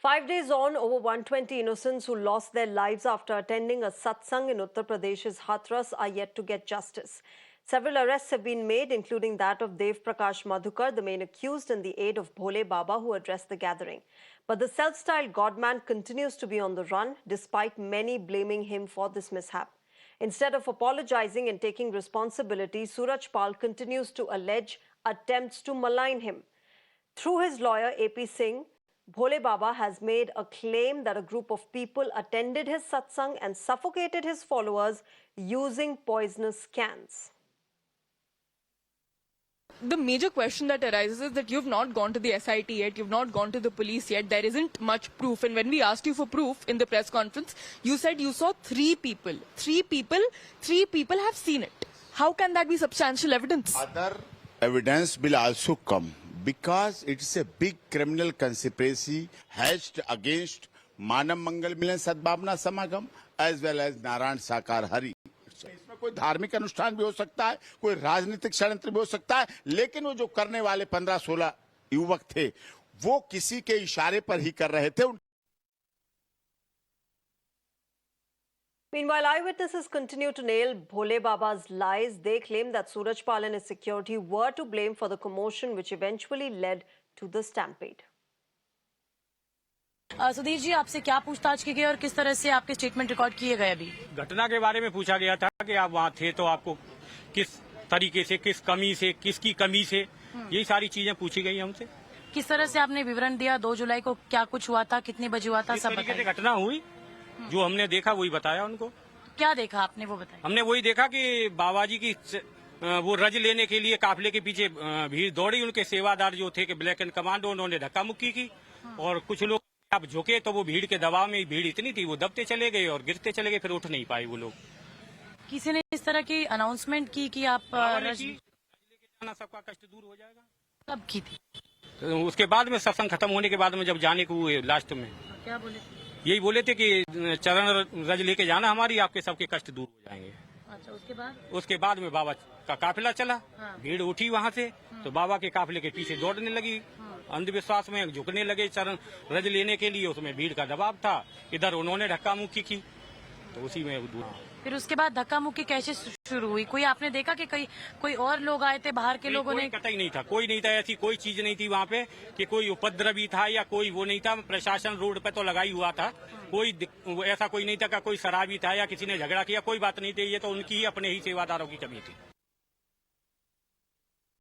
5 days on, over 120 innocents who lost their lives after attending a satsang in Uttar Pradesh's Hathras are yet to get justice. Several arrests have been made, including that of Dev Prakash Madhukar, the main accused in the aid of Bhole Baba, who addressed the gathering. But the self-styled godman continues to be on the run, despite many blaming him for this mishap. Instead of apologizing and taking responsibility, Suraj Pal continues to allege attempts to malign him. Through his lawyer, AP Singh, Bhole Baba has made a claim that a group of people attended his satsang and suffocated his followers using poisonous cans. The major question that arises is that you've not gone to the SIT yet, you've not gone to the police yet, there isn't much proof. And when we asked you for proof in the press conference, you said you saw three people have seen it. How can that be substantial evidence? Other evidence will also come because it's a big criminal conspiracy hatched against Manav Mangal Milan Sadbhavna Samagam as well as Narayan Sakar Hari. इसमें कोई धार्मिक अनुष्ठान भी हो सकता है, कोई राजनीतिक षड्यंत्र भी हो सकता है, लेकिन वो जो करने वाले 15-16 युवक थे वो किसी के इशारे पर ही कर रहे थे. Meanwhile, eyewitnesses continue to nail Bhole Baba's lies. They claim that Suraj Pal and his security were to blame for the commotion which eventually led to the stampede. Sudhir ji, आपसे क्या पूछताछ की गई और किस तरह से आपके स्टेटमेंट रिकॉर्ड किए गए? अभी घटना के बारे में पूछा गया था कि आप वहाँ थे तो आपको किस तरीके से, किस कमी से, किसकी कमी से, यही सारी चीजें पूछी गई हमसे. किस तरह से आपने विवरण दिया? 2 जुलाई को क्या कुछ हुआ था, कितने बजे हुआ था, सब बताइए. घटना हुई, जो हमने देखा वही बताया उनको. क्या देखा आपने, वो बताया? हमने वही देखा कि बाबा जी की वो रज लेने के लिए काफिले के पीछे भीड़ दौड़ी. उनके सेवादार जो थे कि ब्लैक एंड कमांडो, उन्होंने धक्का मुक्की की और कुछ लोग अब झुके तो वो भीड़ के दबाव में, भीड़ इतनी थी वो दबते चले गए और गिरते चले गए, फिर उठ नहीं पाए वो लोग. किसी ने इस तरह की अनाउंसमेंट की कि आप लेके जाना, सबका कष्ट दूर हो जाएगा. कब की थी? तो उसके बाद में सत्संग खत्म होने के बाद में जब जाने को हुए लास्ट में क्या बोले थे? यही बोले थे कि चरण रज लेके जाना हमारी, आपके सबके कष्ट दूर हो जाएंगे. अच्छा, उसके बाद में बाबा का काफिला चला. हाँ। भीड़ उठी वहाँ से तो बाबा के काफिले के पीछे दौड़ने लगी. अंधविश्वास में झुकने लगे चरण रज लेने के लिए. उसमें भीड़ का दबाव था. इधर उन्होंने धक्का मुक्की की तो उसी में फिर उसके बाद धक्का मुक्की कैसे शुरू हुई? कोई आपने देखा कि कोई और लोग आए थे बाहर के लोगों ने? कतई नहीं था, कोई नहीं था, ऐसी कोई चीज नहीं थी वहाँ पे कि कोई उपद्रवी था या कोई वो नहीं था. प्रशासन रोड पे तो लगाई हुआ था, कोई ऐसा कोई नहीं था कि कोई शराबी था या किसी ने झगड़ा किया, कोई बात नहीं थी. ये तो उनकी ही अपने ही सेवादारों की कमी थी.